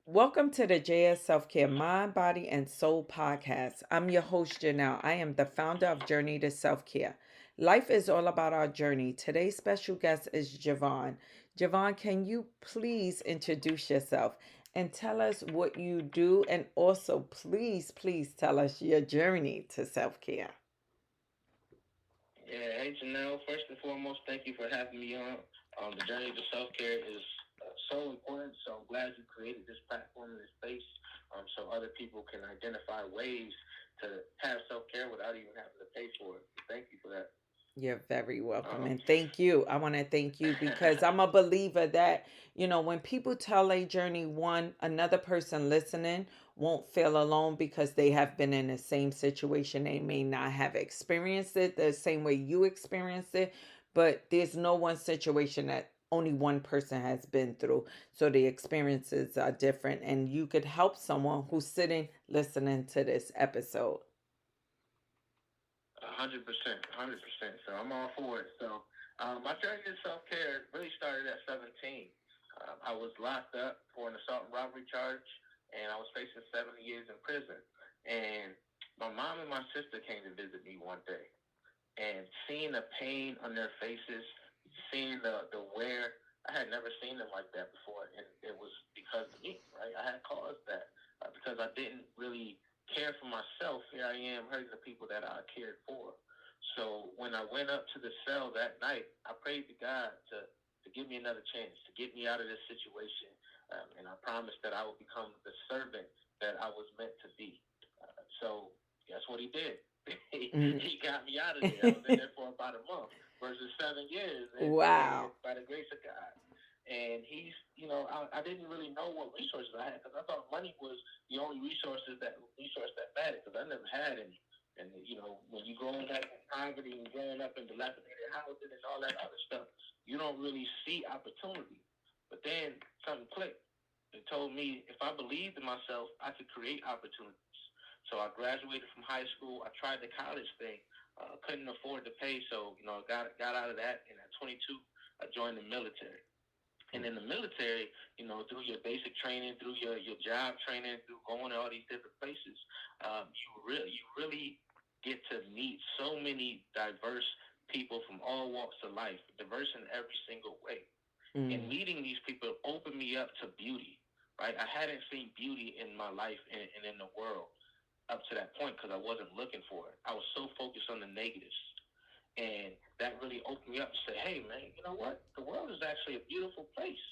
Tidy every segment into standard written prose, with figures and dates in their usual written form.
Welcome to the JS Self-Care Mind, Body, and Soul podcast. I'm your host, Janell. I am the founder of Journey to Self-Care. Life is all about our journey. Today's special guest is Jevon. Jevon, can you please introduce yourself and tell us what you do, and also please tell us your journey to self-care? Yeah, hey Janelle. First and foremost, thank you for having me on. The journey to self care is so important. So I'm glad you created this platform and this space, so other people can identify ways to have self care without even having to pay for it. Thank you for that. You're very welcome. Um, And thank you. I want to thank you because I'm a believer that, when people tell a journey, one, another person listening won't feel alone because they have been in the same situation. They may not have experienced it the same way you experienced it, but there's no one situation that only one person has been through. So the experiences are different, and you could help someone who's sitting listening to this episode. 100%, 100%. So I'm all for it. So my journey to self care really started at 17. I was locked up for an assault and robbery charge, and I was facing 7 years in prison. And my mom and my sister came to visit me one day, and seeing the pain on their faces, seeing the wear, I had never seen them like that before, and it was because of me, right? I had caused that because I didn't really care for myself. Here I am hurting the people that I cared for. So when I went up to the cell that night, I prayed to God to give me another chance, to get me out of this situation, and I promised that I would become the servant that I was meant to be. So guess what he did? Mm. He got me out of there. I was in there for about a month versus 7 years, and Wow. by the grace of God. And I didn't really know what resources I had because I thought money was the only resource that mattered because I never had any. And when you growing up in poverty and growing up in dilapidated housing and all that other stuff, you don't really see opportunity. But then something clicked. It told me if I believed in myself, I could create opportunities. So I graduated from high school. I tried the college thing. Couldn't afford to pay, so got out of that. And at 22, I joined the military. And in the military, through your basic training, through your job training, through going to all these different places, you really get to meet so many diverse people from all walks of life, diverse in every single way. And Mm. meeting these people opened me up to beauty. Right, I hadn't seen beauty in my life and in the world up to that point because I wasn't looking for it. I was so focused on the negatives. And that really opened me up to say, hey, man, you know what? The world is actually a beautiful place.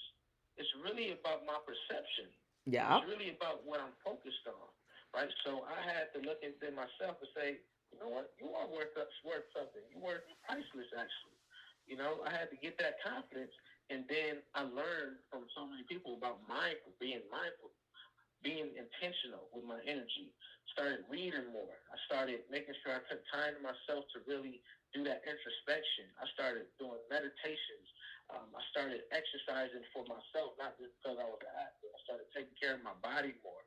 It's really about my perception. It's Yeah. really about what I'm focused on, right? So I had to look into myself and say, you know what? You are worth something. You're worth priceless, actually. I had to get that confidence. And then I learned from so many people about being mindful, being intentional with my energy. Started reading more. I started making sure I took time to myself to really do that introspection. I started doing meditations. I started exercising for myself, not just because I was an athlete. I started taking care of my body more.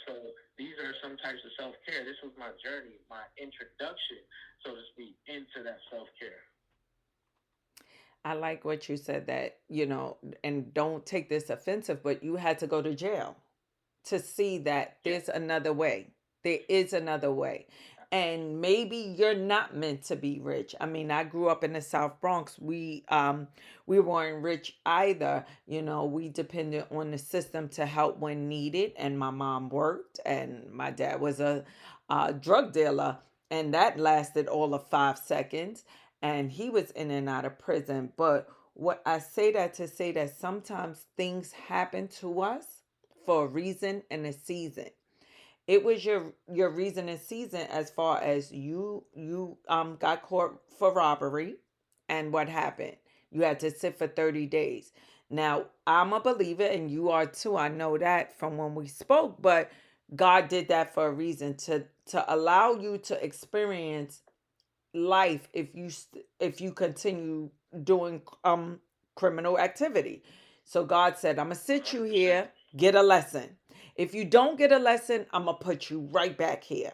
So these are some types of self care. This was my journey, my introduction, so to speak, into that self care. I like what you said that, and don't take this offensive, but you had to go to jail to see that Yeah. there's another way. There is another way. And maybe you're not meant to be rich. I mean, I grew up in the South Bronx. We weren't rich either. We depended on the system to help when needed, and my mom worked and my dad was a drug dealer, and that lasted all of 5 seconds, and he was in and out of prison. But what I say that to say that sometimes things happen to us for a reason and a season. It was your reason and season as far as you got caught for robbery, and what happened? You had to sit for 30 days. Now, I'm a believer and you are too. I know that from when we spoke, but God did that for a reason to allow you to experience life if you continue doing criminal activity. So God said, I'm gonna sit you 100%. here, get a lesson. If you don't get a lesson, I'm gonna put you right back here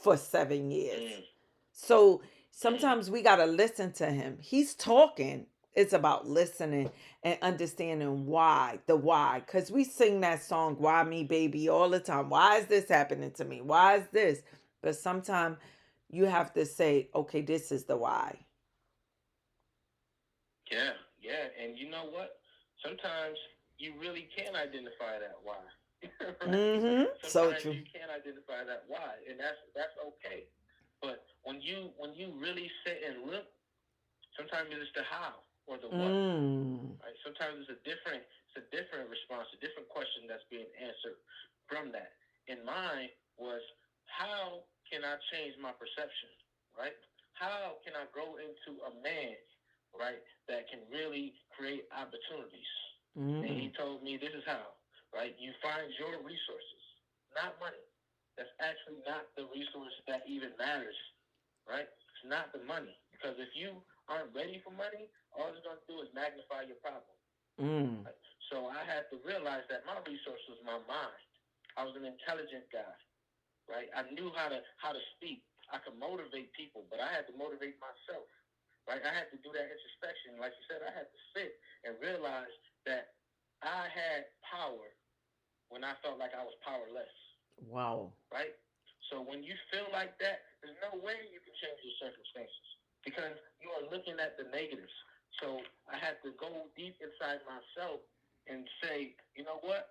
for 7 years. Mm, So mm, sometimes we gotta listen to him. He's talking. It's about listening and understanding why, the why. Because we sing that song, Why Me Baby, all the time. Why is this happening to me? Why is this? But sometimes you have to say, okay, this is the why. Yeah, yeah. And you know what? Sometimes you really can identify that why. Right? So Sometimes true. you can't identify that why, and that's okay. But when you really sit and look, sometimes it's the how or the what. Mm. Right? Sometimes it's a different response, a different question that's being answered from that. And mine was, how can I change my perception? Right? How can I grow into a man, right, that can really create opportunities? And Mm. he told me this is how, right? You find your resources, not money. That's actually not the resource that even matters, right? It's not the money. Because if you aren't ready for money, all it's going to do is magnify your problem. Mm. Right? So I had to realize that my resource was my mind. I was an intelligent guy, right? I knew how to speak. I could motivate people, but I had to motivate myself, right? I had to do that introspection. Like you said, I had to sit and realize that I had power when I felt like I was powerless, Wow. right? So when you feel like that, there's no way you can change your circumstances because you are looking at the negatives. So I had to go deep inside myself and say, you know what?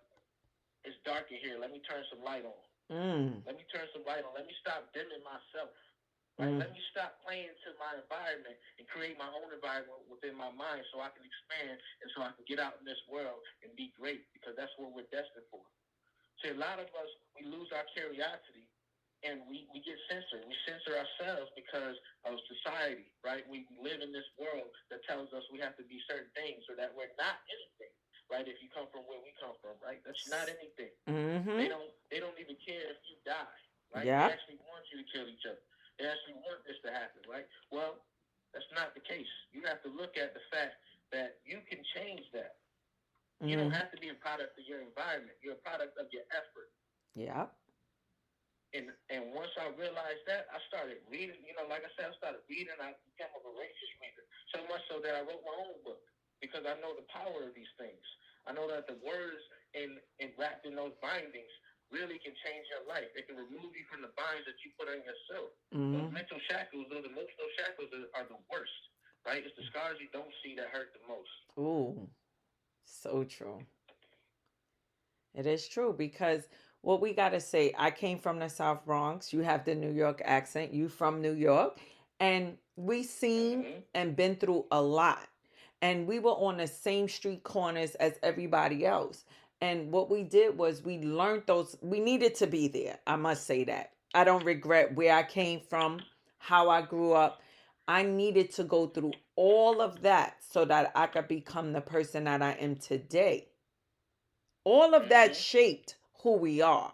It's dark in here. Let me turn some light on. Mm. Let me turn some light on. Let me stop dimming myself. Right? Mm. Let me stop playing to my environment and create my own environment within my mind so I can expand and so I can get out in this world and be great because that's what we're destined for. See, a lot of us, we lose our curiosity and we get censored. We censor ourselves because of society, right? We live in this world that tells us we have to be certain things or that we're not anything, right? If you come from where we come from, right? That's not anything. Mm-hmm. They don't even care if you die, right? They Yep. actually want you to kill each other. They actually want this to happen, right? Well, that's not the case. You have to look at the fact that you can change that. You don't Mm. have to be a product of your environment. You're a product of your effort. Yep. And once I realized that, I started reading. Like I said, I started reading. I became a voracious reader. So much so that I wrote my own book because I know the power of these things. I know that the words in wrapped in those bindings really can change your life. It can remove you from the binds that you put on yourself. Those Mm. mental shackles, those emotional shackles are the worst, right? It's the scars you don't see that hurt the most. Ooh, so true. It is true because what we got to say, I came from the South Bronx. You have the New York accent. You from New York. And we seen Mm-hmm. and been through a lot. And we were on the same street corners as everybody else. And what we did was we learned those, we needed to be there. I must say that. I don't regret where I came from, how I grew up. I needed to go through all of that so that I could become the person that I am today. All of that Mm-hmm. shaped who we are.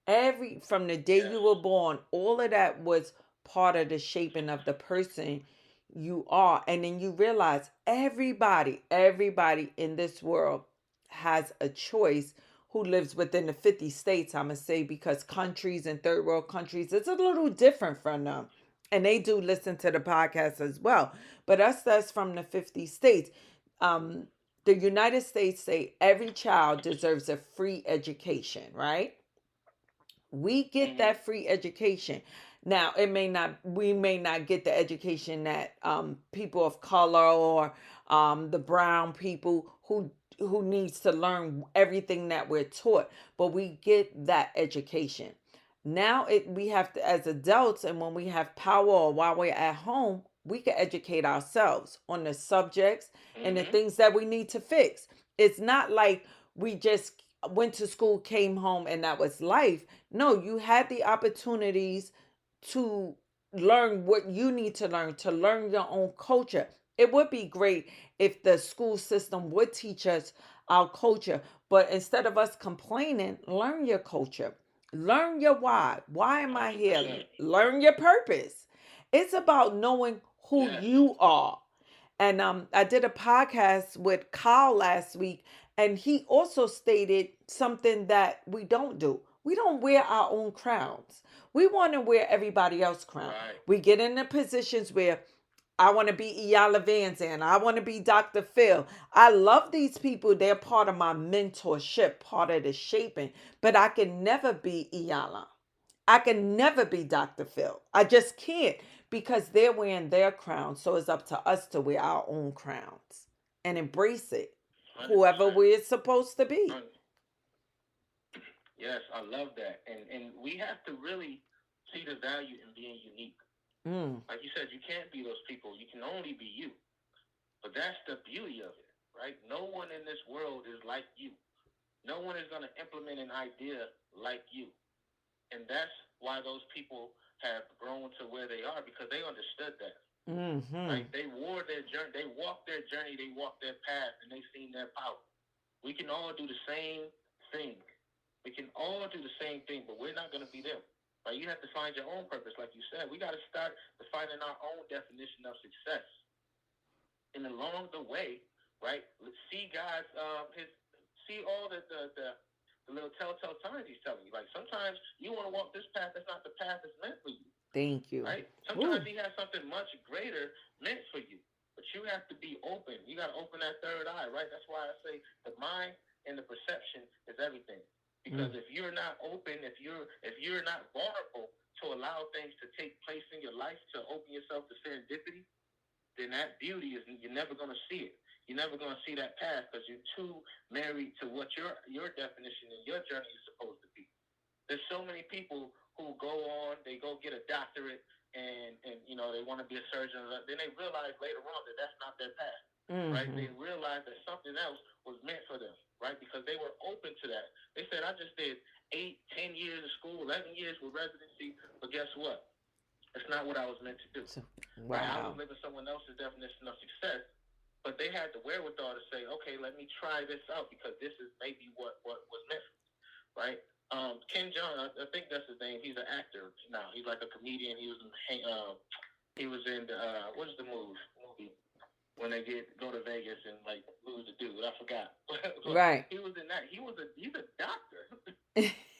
Every from the day Yes. you were born, all of that was part of the shaping of the person you are. And then you realize everybody in this world has a choice who lives within the 50 states, I'm going to say, because countries and third world countries, it's a little different from them. And they do listen to the podcast as well. But us that's from the 50 states, um, the United States say every child deserves a free education, right? We get Mm-hmm. that free education. Now, we may not get the education that people of color or the brown people who needs to learn everything that we're taught, but we get that education. Now we have to, as adults, and when we have power or while we're at home, we can educate ourselves on the subjects and the Mm-hmm. things that we need to fix. It's not like we just went to school, came home, and that was life. No, you had the opportunities to learn what you need to learn your own culture. It would be great if the school system would teach us our culture, but instead of us complaining, learn your culture. Learn your why. Why am I here? 100%. Learn your purpose. It's about knowing who Yes. you are. And I did a podcast with Kyle last week, and he also stated something that we don't do. We don't wear our own crowns. We want to wear everybody else's crown. Right. We get in the positions where I want to be Iala Van Zandt. I want to be Dr. Phil. I love these people. They're part of my mentorship, part of the shaping. But I can never be Iala. I can never be Dr. Phil. I just can't because they're wearing their crown. So it's up to us to wear our own crowns and embrace it, whoever 100%. we're supposed to be. Yes, I love that. And we have to really see the value in being unique. Mm. Like you said, you can't be those people. You can only be you. But that's the beauty of it, right? No one in this world is like you. No one is going to implement an idea like you. And that's why those people have grown to where they are, because they understood that. Mm-hmm. Right? They wore their journey, they walked their journey, they walked their path, and they seen their power. We can all do the same thing. We can all do the same thing, but we're not going to be them. Right? You have to find your own purpose, like you said. We got to start defining our own definition of success. And along the way, right? Let's see God's see all the little telltale signs He's telling you. Like sometimes you want to walk this path, that's not the path that's meant for you. Thank you. Right? Sometimes Ooh. He has something much greater meant for you. But you have to be open. You got to open that third eye, right? That's why I say the mind and the perception is everything. Because if you're not open, if you're not vulnerable to allow things to take place in your life, to open yourself to serendipity, then that beauty is, you're never going to see it. You're never going to see that path because you're too married to what your definition and your journey is supposed to be. There's so many people who go on, they go get a doctorate, and they want to be a surgeon. Then they realize later on that that's not their path, right? Mm-hmm. They realize that something else was meant for them, right? Because they were open to that. They said, I just did 8, 10 years of school, 11 years with residency, but guess what? It's not what I was meant to do. So, Right? I was wow. living someone else's definition of success, but they had the wherewithal to say, okay, let me try this out because this is maybe what was meant for me, right? Ken John, I think that's his name. He's an actor now. He's like a comedian. He was in what is the movie when they go to Vegas and like lose the dude? I forgot. But Right. he was in that. He's a doctor.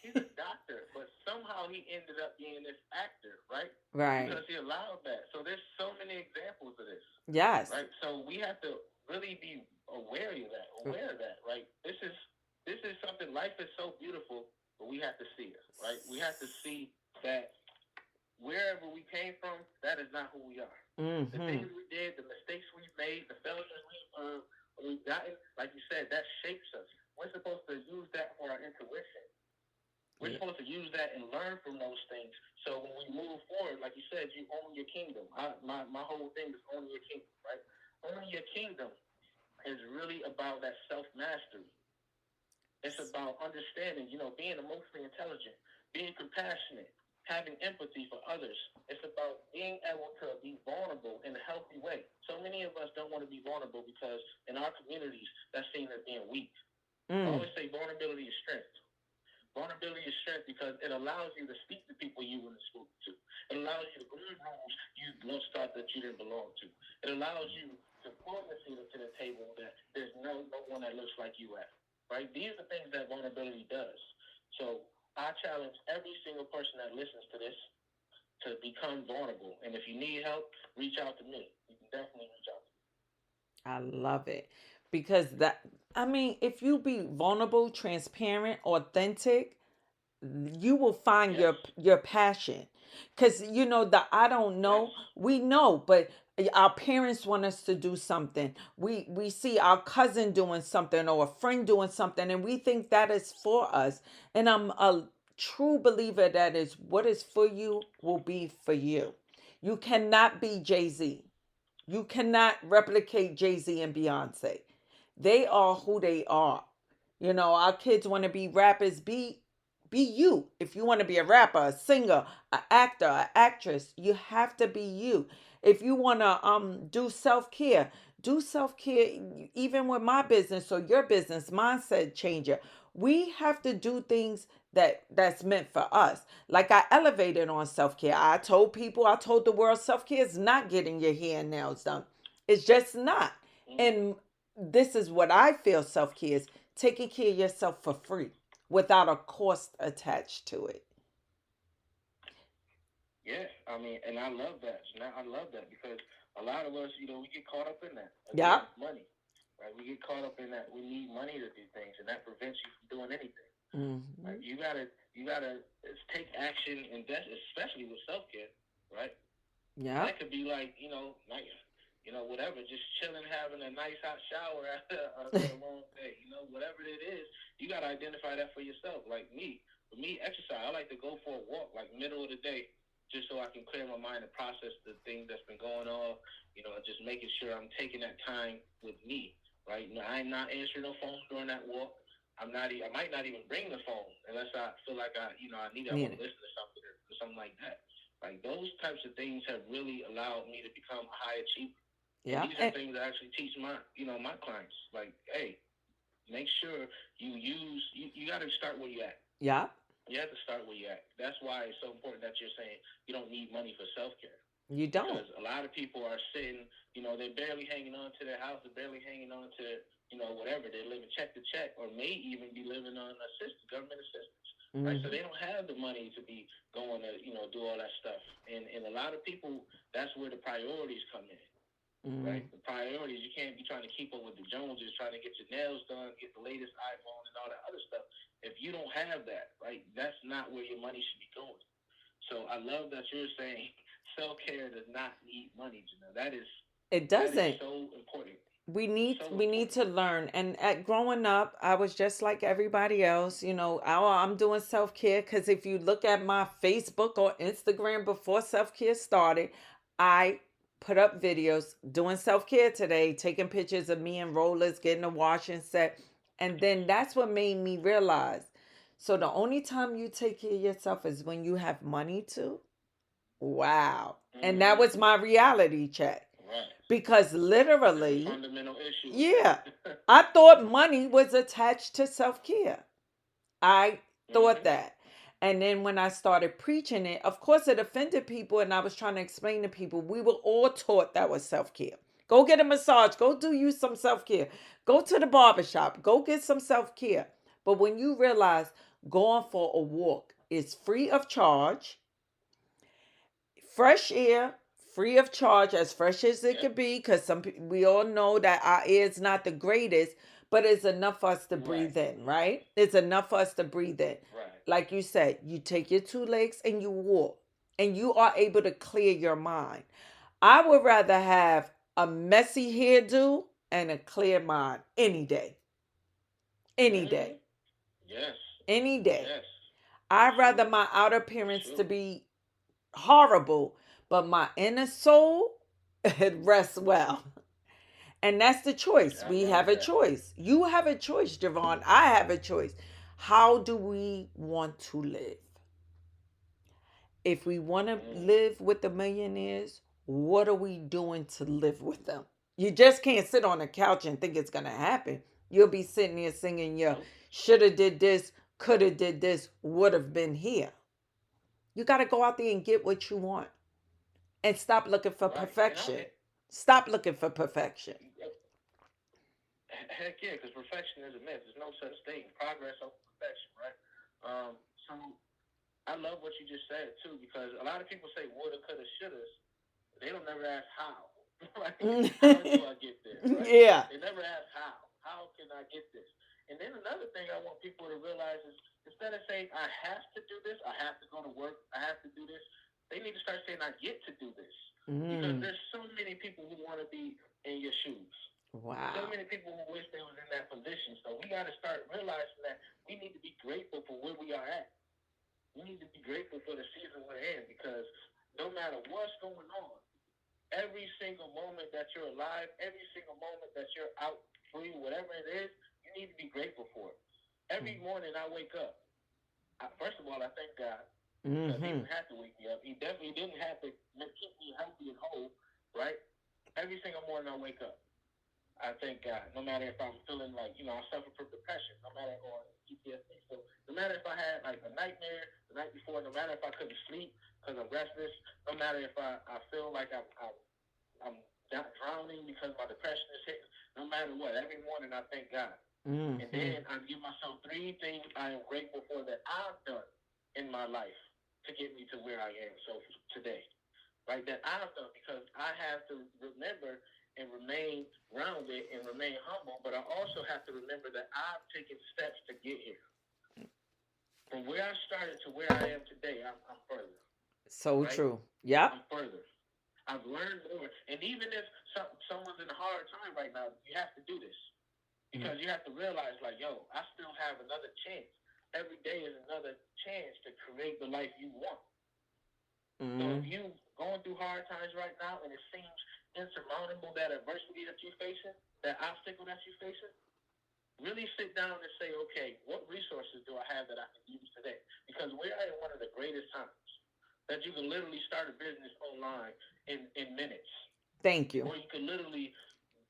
He's a doctor, but somehow he ended up being this actor, right? Right. Because he allowed that. So there's so many examples of this, Yes. right? So we have to really be aware of that, right? This is something. Life is so beautiful, but we have to see it, right? We have to see that wherever we came from, that is not who we are. The Mm-hmm. things we did, the mistakes we've made, the failures we've gotten, like you said, that shapes us. We're supposed to use that for our intuition. We're Yeah. supposed to use that and learn from those things. So when we move forward, like you said, you own your kingdom. My whole thing is owning your kingdom, right? Owning your kingdom is really about that self mastery. It's about understanding, being emotionally intelligent, being compassionate, having empathy for others. It's about being able to be vulnerable in a healthy way. So many of us don't want to be vulnerable because in our communities, that's seen as being weak. I Mm. always say vulnerability is strength. Vulnerability is strength because it allows you to speak to people you wouldn't speak to. It allows you to leave rooms you once thought that you didn't belong to. It allows you to pull the seat to the table that there's no one that looks like you at. Right? These are things that vulnerability does. So I challenge every single person that listens to this to become vulnerable. And if you need help, reach out to me. You can definitely reach out to me. I love it because I mean, if you be vulnerable, transparent, authentic, you will find Yes. your passion. Because the I don't Yes. know, we know, but our parents want us to do something. We see our cousin doing something or a friend doing something, and we think that is for us. And I'm a true believer that is what is for you will be for you. You cannot be Jay-Z. You cannot replicate Jay-Z and Beyonce. They are who they are. Our kids want to be rappers. Be you. If you want to be a rapper, a singer, an actor, an actress, you have to be you. If you want to do self-care, do self-care even with my business or your business mindset changer. We have to do things that's meant for us. Like I elevated on self-care. I told the world self-care is not getting your hair and nails done. It's just not. And this is what I feel self-care is taking care of yourself for free without a cost attached to it. Yeah, I mean, and I love that. Now I love that because a lot of us, we get caught up in that. Yep. Again, money, right? We get caught up in that. We need money to do things, and that prevents you from doing anything. Right? Mm-hmm. You gotta take action, and that's especially with self care, right? And Yep. that could be like, nice, whatever, just chilling, having a nice hot shower after a long day, whatever it is, you got to identify that for yourself. Like me, for me, exercise, I like to go for a walk, like middle of the day, just so I can clear my mind and process the things that's been going on, just making sure I'm taking that time with me, right? I'm not answering no phone during that walk. I might not even bring the phone unless I feel like I Need want to it. listen to something or something like that. Like those types of things have really allowed me to become a high achiever. And Yep. these are things I actually teach my clients. Like, hey, make sure you got to start where you at. Yep. You have to start where you at. That's why it's so important that you're saying you don't need money for self care. You don't. Because a lot of people are sitting, they're barely hanging on to their house, they're barely hanging on to, whatever. They're living check to check, or may even be living on government assistance, right? So Mm-hmm. they don't have the money to be going to, do all that stuff. And a lot of people, that's where the priorities come in, Mm. right? The priorities, you can't be trying to keep up with the Joneses, trying to get your nails done, get the latest iPhone and all that other stuff. If you don't have that, right, that's not where your money should be going. So I love that you're saying self care does not need money, Janelle. It That is doesn't. so important. we need So we need important. to learn. And at growing up, I was just like everybody else. I'm doing self-care because if you look at my Facebook or Instagram before self-care started, I put up videos doing self-care today, taking pictures of me and rollers getting a washing set. And then that's what made me realize, so the only time you take care of yourself is when you have money to. Wow. And that Mm-hmm. was my reality check. Right. Because That's a literally, fundamental issue with yeah, that. I thought money was attached to self care. I thought Mm-hmm. that. And then when I started preaching it, of course, it offended people. And I was trying to explain to people, we were all taught that was self care. Go get a massage, go do you some self care, go to the barbershop, go get some self care. But when you realize going for a walk is free of charge, fresh air, free of charge, as fresh as it Yep. could be, because we all know that our air is not the greatest, but it's enough for us to Right. breathe in, right? It's enough for us to breathe in. Right. Like you said, you take your two legs and you walk, and you are able to clear your mind. I would rather have a messy hairdo and a clear mind any day. Any Mm-hmm. day. Yes. Any day. Yes. For I'd rather sure. my outer For appearance to sure. be horrible, but my inner soul it rests well. And that's the choice. I We love have a that. choice. You have a choice, Jevon. I have a choice. How do we want to live? If we want to Mm. live with the millionaires, what are we doing to live with them? You just can't sit on a couch and think it's going to happen. You'll be sitting there singing your Nope. shoulda did this, coulda did this, would have been here. You got to go out there and get what you want and stop looking for Right. perfection. Stop looking for perfection. Heck yeah, because perfection is a myth. There's no such thing. Progress over perfection, right? So I love what you just said too, because a lot of people say woulda, coulda, shouldas. They don't never ask how. Right? How do I get there? Right? Yeah. They never ask how. How can I get this? And then another thing I want people to realize is instead of saying I have to do this, I have to go to work, I have to do this, they need to start saying I get to do this. Because Mm. there's so many people who want to be in your shoes. So Wow. many people who wish they was in that position. So we got to start realizing that we need to be grateful for where we are at. We need to be grateful for the season we're in because no matter what's going on, every single moment that you're alive, every single moment that you're out free, whatever it is, you need to be grateful for it. Every morning I wake up, first of all, I thank God because He Mm-hmm. didn't have to wake me up. He definitely didn't have to keep me healthy and whole, right? Every single morning I wake up. I thank God. No matter if I'm feeling like, I suffer from depression, no matter, or PTSD. So no matter if I had like a nightmare the night before, no matter if I couldn't sleep because I'm restless, no matter if I feel like I'm not drowning because my depression is hitting, no matter what, every morning I thank God. And Mm-hmm. then I give myself three things I am grateful for that I've done in my life to get me to where I am so today. right? That I've done because I have to remember and remain grounded and remain humble, but I also have to remember that I've taken steps to get here. From where I started to where I am today, I'm further, So right? true. Yep. I'm further. I've learned more. And even if someone's in a hard time right now, you have to do this Mm. because you have to realize, like, yo, I still have another chance. Every day is another chance to create the life you want. So if Mm. you going through hard times right now and it seems insurmountable, that adversity that you're facing, that obstacle that you're facing, really sit down and say, okay, what resources do I have that I can use today? Because we're in one of the greatest times that you can literally start a business online in minutes. Thank you. Or you can literally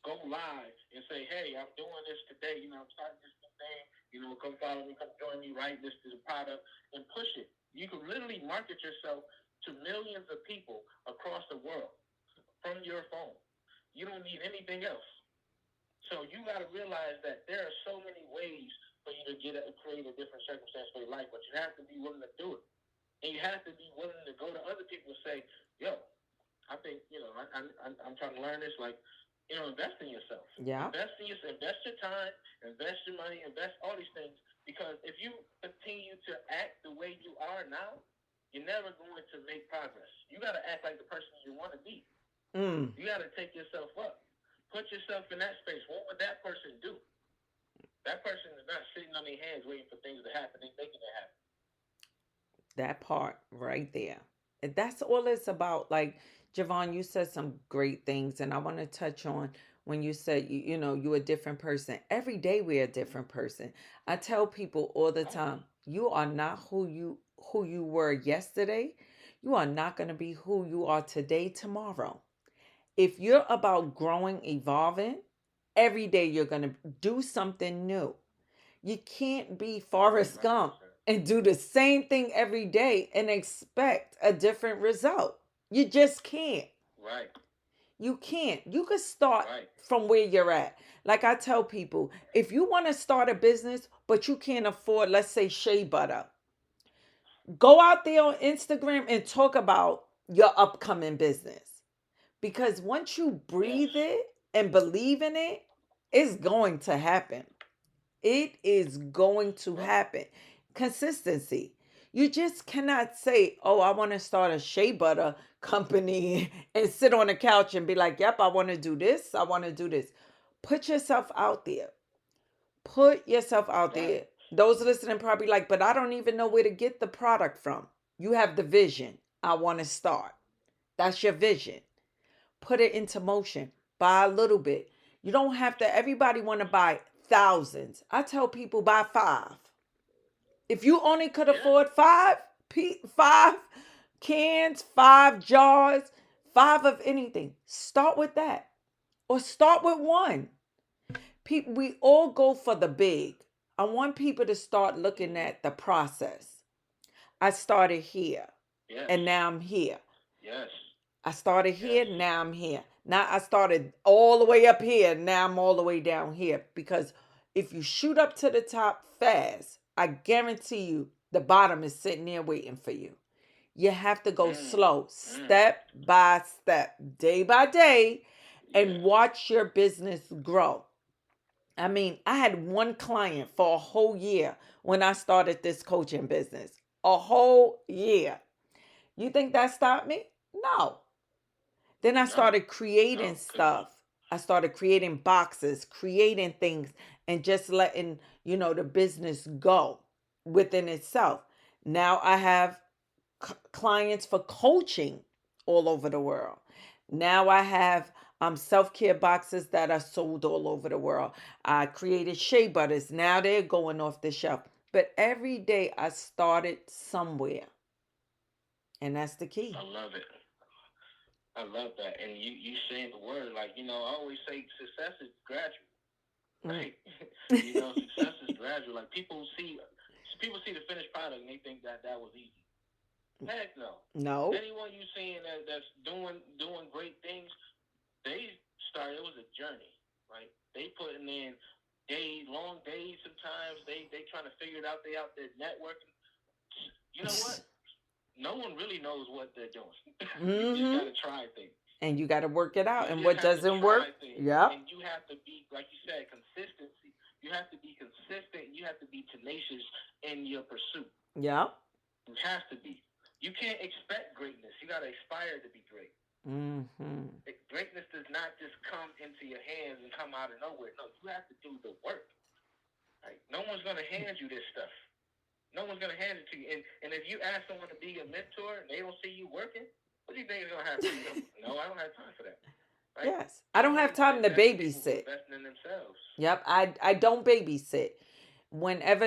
go live and say, hey, I'm doing this today. You know, I'm starting this new thing. You know, come follow me, come join me, right? This is a product and push it. You can literally market yourself to millions of people across the world from your phone. You don't need anything else. So you got to realize that there are so many ways for you to create a different circumstance for your life, but you have to be willing to do it. And you have to be willing to go to other people and say, yo, I think, you know, I'm trying to learn this. Like, you know, invest in yourself. Yeah. Invest your time, invest your money, invest all these things. Because if you continue to act the way you are now, you're never going to make progress. You got to act like the person you want to be. Mm. You got to take yourself up. Put yourself in that space. What would that person do? That person is not sitting on their hands waiting for things to happen. They're making it happen. That part right there. And that's all it's about. Like, Jevon, you said some great things, and I want to touch on when you said, you know, you're a different person. Every day we're a different person. I tell people all the Right. time, you are not who you were yesterday. You are not going to be who you are today, tomorrow. If you're about growing, evolving, every day you're going to do something new. You can't be Forrest Gump 100%. and do the same thing every day and expect a different result. You just can't. Right. You can't. You could start Right. from where you're at. Like I tell people, if you want to start a business, but you can't afford, let's say, shea butter, go out there on Instagram and talk about your upcoming business. Because once you Yes. breathe it and believe in it, it's going to happen. It is going to Right. happen. Consistency. You just cannot say, oh, I want to start a shea butter company and sit on the couch and be like, yep, I want to do this. I want to do this. Put yourself out there. Put yourself out Right. there. Those listening probably like, but I don't even know where to get the product from. You have the vision. I want to start. That's your vision. Put it into motion. Buy a little bit. You don't have to, everybody want to buy thousands. I tell people buy five. If you only could Yeah. afford five cans, five jars, five of anything, start with that. Or start with one. People, we all go for the big. I want people to start looking Mm-hmm. at the process. I started here Yes. and now I'm here. Yes. I started Yes. here, now I'm here. Now I started all the way up here, now I'm all the way down here. Because if you shoot up to the top fast, I guarantee you the bottom is sitting there waiting for you. You have to go Mm. slow, Mm. step by step, day by day, Yeah. and watch your business grow. I mean, I had one client for a whole year when I started this coaching business. A whole year. You think that stopped me? No. Then I No. started creating No. Because. stuff. I started creating boxes, creating things, and just letting, the business go within itself. Now I have clients for coaching all over the world. Now I have self-care boxes that are sold all over the world. I created shea butters. Now they're going off the shelf. But every day I started somewhere. And that's the key. I love it. I love that. And you saying the word, like, you know, I always say success is gradual. Mm. Right? You know, success is gradual. Like people see the finished product and they think that that was easy. Heck no. No. Anyone you seeing that's doing great things, they started. It was a journey, right? They putting in long days. Sometimes they trying to figure it out. They out there networking. You know what? no one really knows what they're doing. You just Mm-hmm. got to try things. And you got to work it out. You And just what have to doesn't work? try things, Yep. and you have to be, like you said, consistency. You have to be consistent. You have to be tenacious in your pursuit. Yep. You have to be. You can't expect greatness. You got to aspire to be great. Mm-hmm. Greatness does not just come into your hands and come out of nowhere. No, you have to do the work. Right? No one's going to hand you this stuff. No one's going to hand it to you. And if you ask someone to be your mentor and they don't see you working, what do you think is going to happen? No, I don't have time for that. Right? Yes. I don't have People time to invest in people who babysit. invest in themselves. Yep. I don't babysit. Whenever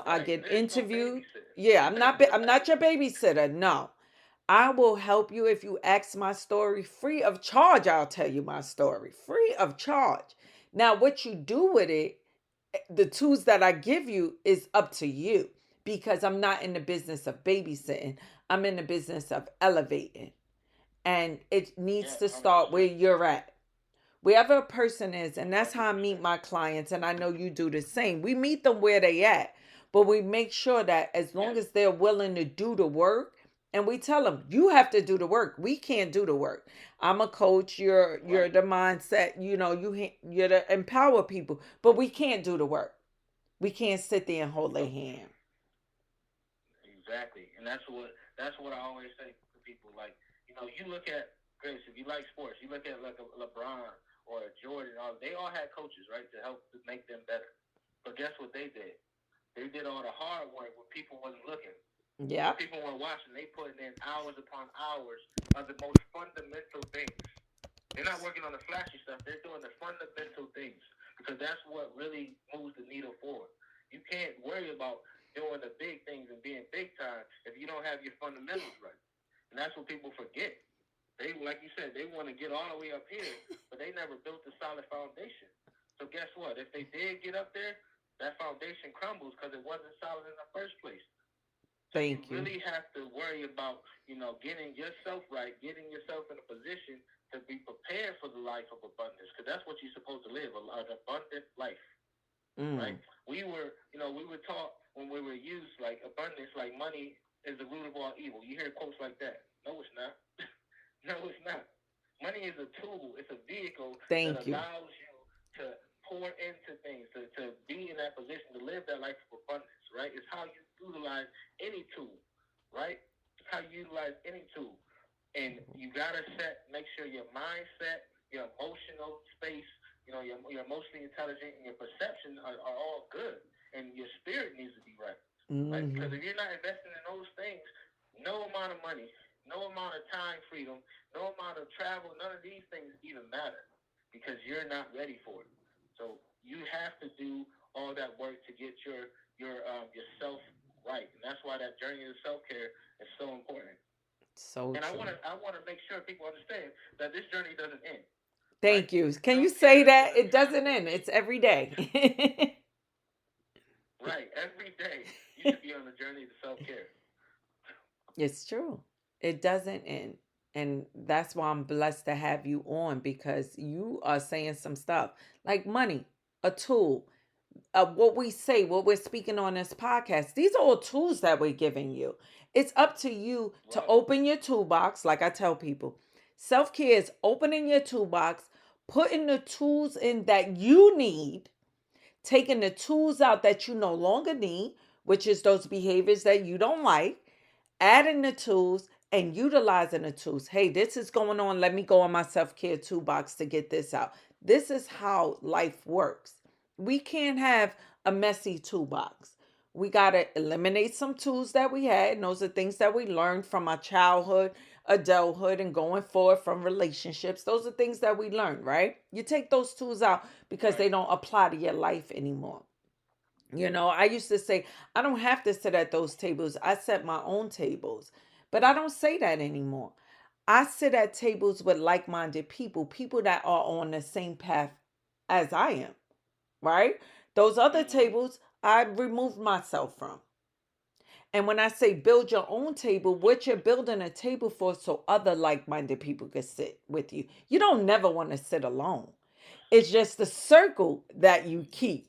I Right. get There's no interviewed, babysitter. yeah, I'm not your babysitter. No. I will help you if you ask my story free of charge. I'll tell you my story free of charge. Now, what you do with it, the tools that I give you is up to you because I'm not in the business of babysitting. I'm in the business of elevating. And it needs Yeah, to start where 100%. you're at. Wherever a person is, and that's how I meet 100%. my clients, and I know you do the same. We meet them where they at, but we make sure that as long Yeah. as they're willing to do the work, and we tell them, you have to do the work. We can't do the work. I'm a coach. You're Right. the mindset. You're to empower people, but we can't do the work. We can't sit there and hold their Nope. hand. Exactly. And that's what I always say to people. Like, you look at Grace, if you like sports, you look at like a LeBron or a Jordan, they all had coaches, right, to help to make them better. But guess what they did? They did all the hard work when people wasn't looking. When Yeah. people weren't watching, they putting in hours upon hours of the most fundamental things. They're not working on the flashy stuff. They're doing the fundamental things because that's what really moves the needle forward. You can't worry about doing the big things and being big time if you don't have your fundamentals right. And that's what people forget. They, like you said, they want to get all the way up here, but they never built a solid foundation. So guess what? If they did get up there, that foundation crumbles because it wasn't solid in the first place. So you Thank you. really have to worry about, getting yourself right, getting yourself in a position to be prepared for the life of abundance, because that's what you're supposed to live, an abundant life, right? Mm. We were taught when we were youth, like abundance, like money is the root of all evil. You hear quotes like that. No, it's not. No, it's not. Money is a tool. It's a vehicle that Thank you. allows you to pour into things, to be in that position, to live that life of abundance, right? It's how you utilize any tool, right? It's how you utilize any tool. And you gotta make sure your mindset, your emotional space, you're emotionally intelligent and your perception are all good. And your spirit needs to be right. Right? Because Mm-hmm. if you're not investing in those things, no amount of money, no amount of time freedom, no amount of travel, none of these things even matter because you're not ready for it. So you have to do all that work to get yourself right, and that's why that journey of self care is so important. So And I want true. to I want to make sure people understand that this journey doesn't end. Right? Thank you. Can you Self say care is that? a It doesn't constant. end. It's every day. Right. Every day you should be on the journey to self care. It's true. It doesn't end. And that's why I'm blessed to have you on because you are saying some stuff like money, a tool. What we say, what we're speaking on this podcast, these are all tools that we're giving you. It's up to you to Right. open your toolbox. Like I tell people, self care is opening your toolbox, putting the tools in that you need, taking the tools out that you no longer need, which is those behaviors that you don't like, adding the tools and utilizing the tools. Hey, this is going on. Let me go on my self care toolbox to get this out. This is how life works. We can't have a messy toolbox. We got to eliminate some tools that we had. And those are things that we learned from our childhood, adulthood, and going forward from relationships. Those are things that we learned, right? You take those tools out because they Right. don't apply to your life anymore. I used to say, I don't have to sit at those tables. I set my own tables. But I don't say that anymore. I sit at tables with like minded people, people that are on the same path as I am, right? Those other Mm-hmm. tables, I removed myself from. And when I say build your own table, what you're building a table for so other like minded people can sit with you. You don't never want to sit alone. It's just the circle that you keep.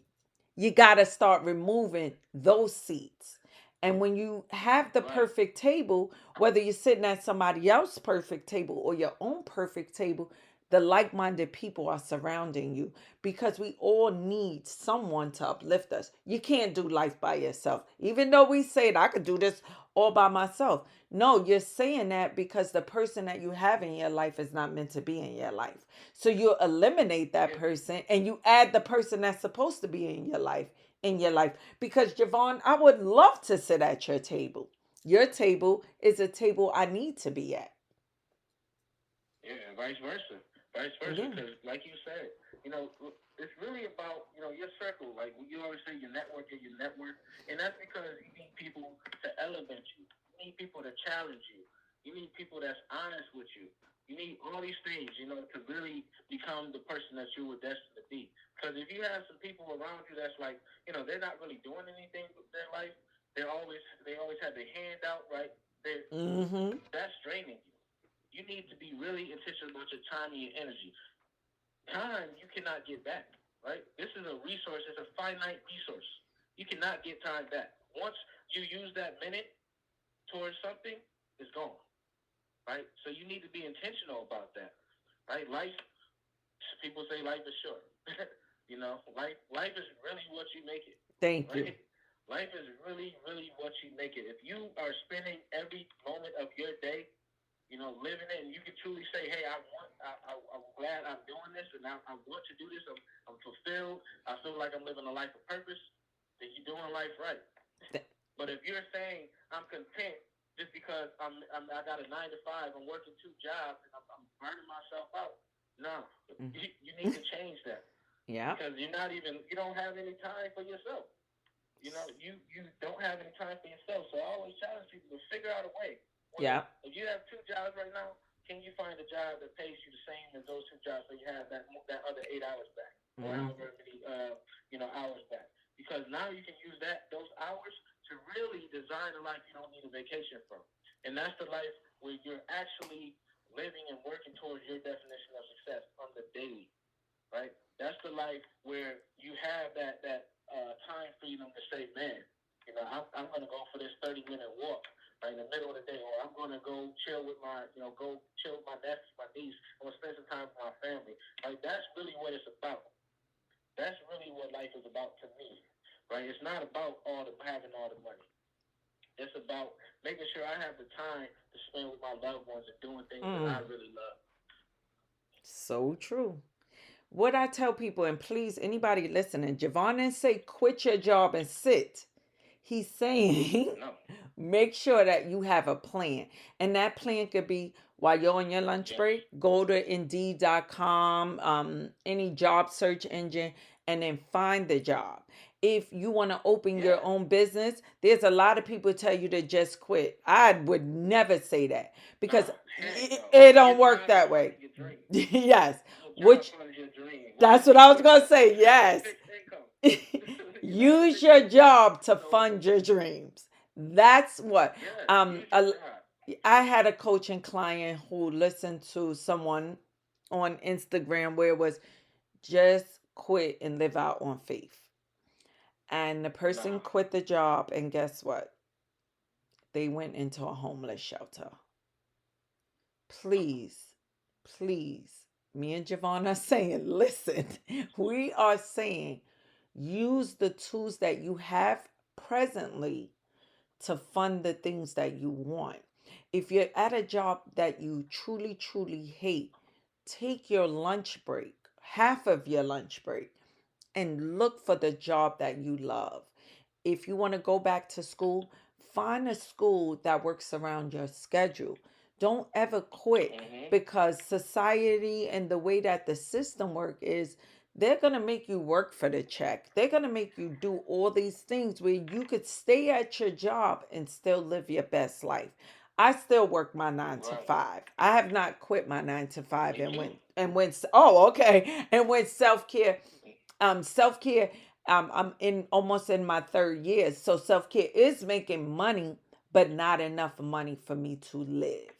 You got to start removing those seats And when you have the Right. perfect table, whether you're sitting at somebody else's perfect table or your own perfect table, the like minded people are surrounding you because we all need someone to uplift us. You can't do life by yourself. Even though we say it, I could do this all by myself. No, you're saying that because the person that you have in your life is not meant to be in your life. So you eliminate that Yeah. person and you add the person that's supposed to be in your life. Because Jevon, I would love to sit at your table. Your table is a table I need to be at. Yeah, and vice versa. Vice versa, Yeah. because like you said, it's really about, your circle. Like you always say, your network is your network. And that's because you need people to elevate you. You need people to challenge you. You need people that's honest with you. You need all these things, to really become the person that you were destined to be. Because if you have some people around you that's like, they're not really doing anything with their life, they always have their hand out, right? Mm-hmm. That's draining you. You need to be really intentional about your time and your energy. Time you cannot get back, right? This is a resource, it's a finite resource. You cannot get time back. Once you use that minute towards something, it's gone, right? So you need to be intentional about that, right? People say life is short. Life is really what you make it, Thank you. right? Life is really, really what you make it. If you are spending every moment of your day living it, and you can truly say, "Hey, I'm glad I'm doing this, and I want to do this. I'm fulfilled. I feel like I'm living a life of purpose." Then you're doing life right. But if you're saying I'm content just because I got a 9 to 5, I'm working 2 jobs, and I'm burning myself out, no, you need to change that Yeah. because you don't have any time for yourself. You don't have any time for yourself. So I always challenge people to figure out a way where Yeah. if you have 2 jobs right now, can you find a job that pays you the same as those 2 jobs so you have that other 8 hours back or Mm. however many hours back? Because now you can use those hours to really design a life you don't need a vacation from, and that's the life where you're actually living and working towards your definition of success on the daily, right? That's the life where you have that time freedom to say, man, I'm going to go for this 30-minute walk right in the middle of the day, or I'm going to go chill with my nephew, my niece. I'm going to spend some time with my family. Like that's really what it's about. That's really what life is about to me, right? It's not about having all the money. It's about making sure I have the time to spend with my loved ones and doing things that Mm. I really love. So true. What I tell people, and please, anybody listening, Jevon didn't say quit your job and sit. He's saying No. make sure that you have a plan. And that plan could be while you're on your lunch Yes. break, go to indeed.com, any job search engine, and then find the job. If you want to open your Yeah. own business, there's a lot of people tell you to just quit. I would never say that because Nah, heck it, no. it don't Your work job that way. funds your dream. Yes, Your job which funds your dream. Why that's would what you I was quit gonna that? say. That's Yes. fixed income. That's Use fixed your income. job to So fund your dreams. That's what. yes, Um, use your a- job. I had a coaching client who listened to someone on Instagram where it was just quit and live out on faith. And the person Nah. quit the job, and guess what? They went into a homeless shelter. Please, please, me and Jevon are saying, listen, we are saying use the tools that you have presently to fund the things that you want. If you're at a job that you truly, truly hate, take your lunch break, half of your lunch break, and look for the job that you love. If you want to go back to school, find a school that works around your schedule. Don't ever quit Mm-hmm. because society and the way that the system work is they're going to make you work for the check. They're going to make you do all these things where you could stay at your job and still live your best life. I still work my 9 to Right. 5. I have not quit my 9 to 5 Me and too. went oh, okay. And went self-care. Self-care, I'm in almost in my third year. So self-care is making money, but not enough money for me to live.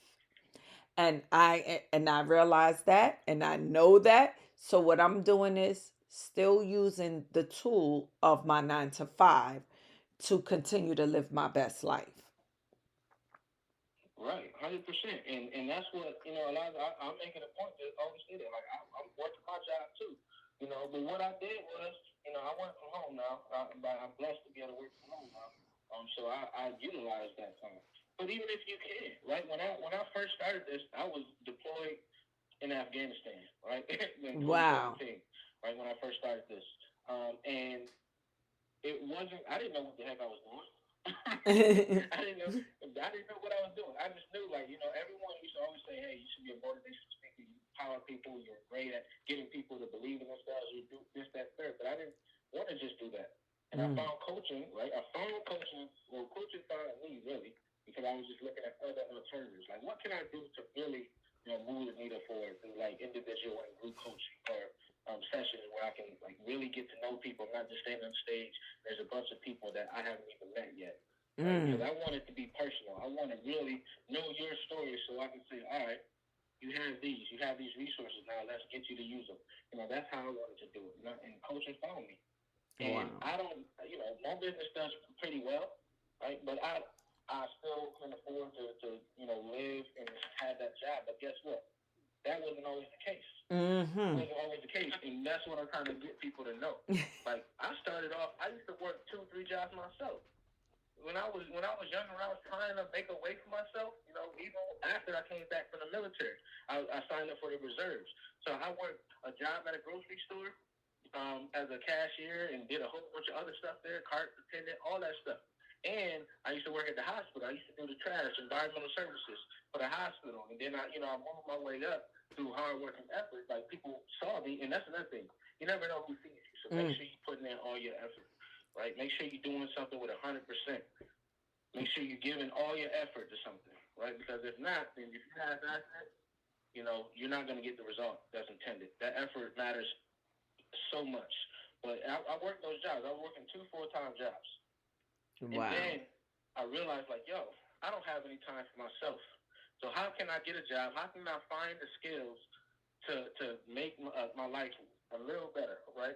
And I realize that and I know that. So what I'm doing is still using the tool of my 9 to 5 to continue to live my best life. Right, 100%, and that's what A lot of I'm making a point to always say that. Like I'm working my job too, But what I did was, I work from home now. I'm blessed to be able to work from home now. So I utilize that time. But even if you can, right? When I first started this, I was deployed in Afghanistan, right, in Wow. 2017, right when I first started this, and it wasn't. I didn't know what the heck I was doing. I didn't know. I didn't know what I was doing. I just knew, like, everyone used to always say, "Hey, you should be a motivational speaker. You empower people. You're great at getting people to believe in themselves. You do this, that, third." But I didn't want to just do that. And I Mm. found coaching. Right, I found coaching. Well, coaching found me really because I was just looking at other alternatives. Like, what can I do to really, move the needle forward through like individual and group coaching or sessions where I can like really get to know people, not just stand on stage. There's a bunch of people that I haven't even met yet, right? Because Mm. I want it to be personal. I want to really know your story so I can say, all right, you have these resources now. Let's get you to use them. That's how I wanted to do it. And coaches found me, and Wow. I don't, my business does pretty well, right? But I still can afford to live and have that job. But guess what? That wasn't always the case. It Mm-hmm. wasn't always the case, and that's what I'm trying to get people to know. Like I started off, I used to work 2, 3 jobs myself. When I was younger, I was trying to make a way for myself. Even after I came back from the military, I signed up for the reserves. So I worked a job at a grocery store as a cashier and did a whole bunch of other stuff there, cart attendant, all that stuff. And I used to work at the hospital. I used to do the trash, environmental services for the hospital. And then I moved my way up through hard work and effort. Like people saw me, and that's another thing. You never know who sees you, so make Mm. sure you're putting in all your effort, right? Make sure you're doing something with 100%. Make sure you're giving all your effort to something, right? Because if not, then if you have that, you're not going to get the result that's intended. That effort matters so much. But I worked those jobs. I was working 2 full-time jobs. And Wow. then I realized, like, yo, I don't have any time for myself. So how can I get a job? How can I find the skills to make my life a little better, right?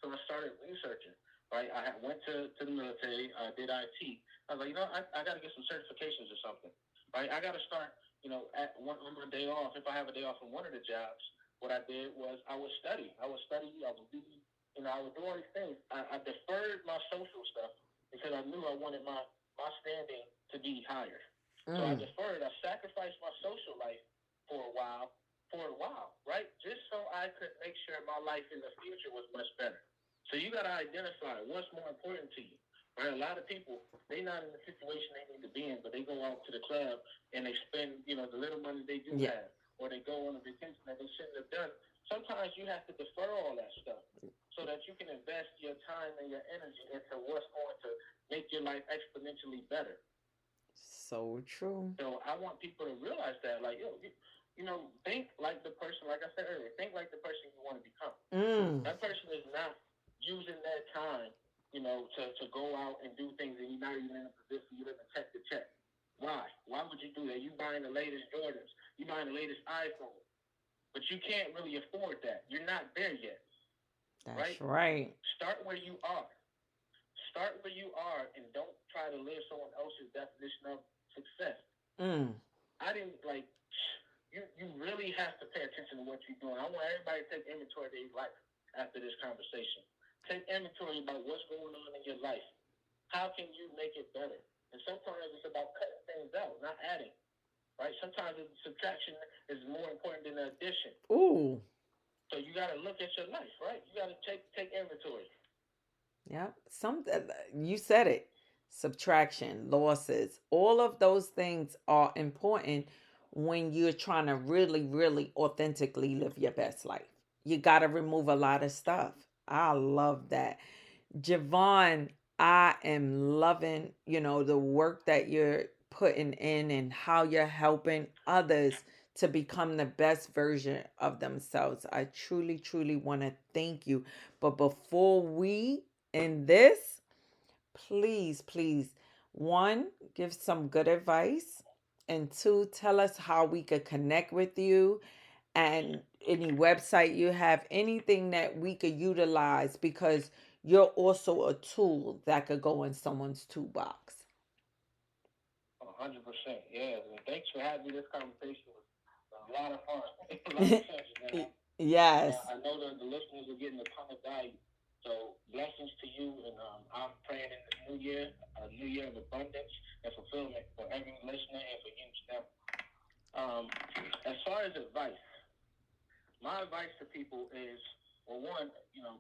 So I started researching, right? I went to the military. I did IT. I was like, I got to get some certifications or something, right? I got to start, on my day off. If I have a day off from one of the jobs, what I did was I would study. I would study. I would read. I would do all these things. I deferred my social stuff because I knew I wanted my standing to be higher. So I Mm. deferred. I sacrificed my social life for a while, right? Just so I could make sure my life in the future was much better. So you got to identify what's more important to you, right? A lot of people, they not in the situation they need to be in, but they go out to the club and they spend, the little money they do Yeah. have, or they go on a vacation that they shouldn't have done. Sometimes you have to defer all that stuff so that you can invest your time and your energy into what's going to make your life exponentially better. So true. So I want people to realize that, like, yo, think like the person, like I said earlier, think like the person you want to become. Mm. That person is not using their time, to go out and do things and you're not even in a position you live in check to check. Why? Why would you do that? You buying the latest Jordans, you buying the latest iPhone, but you can't really afford that. You're not there yet, right? That's right. Start where you are. Start where you are and don't try to live someone else's definition of success. Mm. I didn't like you really have to pay attention to what you're doing. I want everybody to take inventory of their life after this conversation. Take inventory about what's going on in your life. How can you make it better? And sometimes it's about cutting things out, not adding. Right? Sometimes the subtraction is more important than the addition. Ooh. So you got to look at your life, right? You got to take inventory. Yeah. Some you said it. Subtraction, losses, all of those things are important when you're trying to really, really authentically live your best life. You got to remove a lot of stuff. I love that. Jevon, I am loving, the work that you're putting in and how you're helping others to become the best version of themselves. I truly, truly want to thank you. But before we end this, please, please, one, give some good advice. And two, tell us how we could connect with you and any website you have, anything that we could utilize because you're also a tool that could go in someone's toolbox. 100%. Yeah. And thanks for having me. This conversation was a lot of fun. A lot of sense, and Yes. I know that the listeners are getting a ton of value. So blessings to you, and I'm praying in the new year, a new year of abundance and fulfillment for every listener and for you, Janell. As far as advice, my advice to people is, well, one,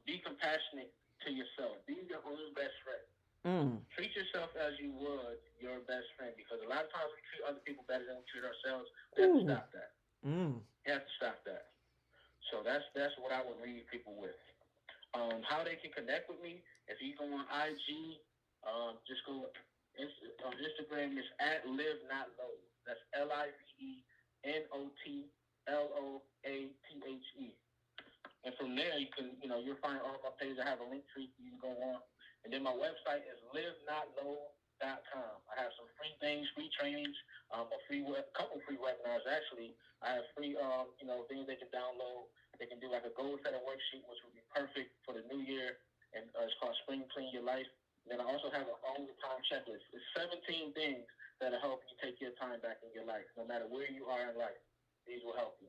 be compassionate to yourself. Be your own best friend. Mm. Treat yourself as you would your best friend, because a lot of times we treat other people better than we treat ourselves. We have to Ooh. stop that. Mm. We have to stop that. So that's what I would leave people with. How they can connect with me, if you go on IG, just go on Instagram. It's at Live Not Loathe. That's LiveNotLoathe. And from there, you'll find all my pages. I have a link tree for you to go on. And then my website is livenotlow.com. I have some free things, free trainings, couple free webinars actually. I have free, things they can download. They can do like a goal setting worksheet, which would be perfect for the new year. And it's called Spring Clean Your Life. And then I also have an all the time checklist. It's 17 things that'll help you take your time back in your life, no matter where you are in life. These will help you.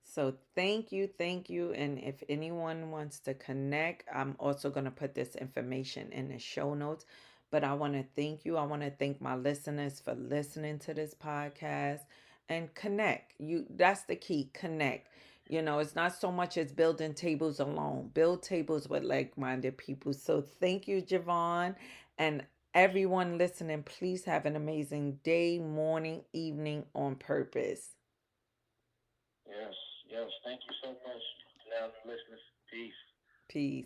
So thank you, thank you. And if anyone wants to connect, I'm also going to put this information in the show notes. But I want to thank you. I want to thank my listeners for listening to this podcast and connect. That's the key, connect. It's not so much as building tables alone. Build tables with like-minded people. So thank you, Jevon, and everyone listening. Please have an amazing day, morning, evening on purpose. Yes, yes. Thank you so much, now listeners. Peace. Peace.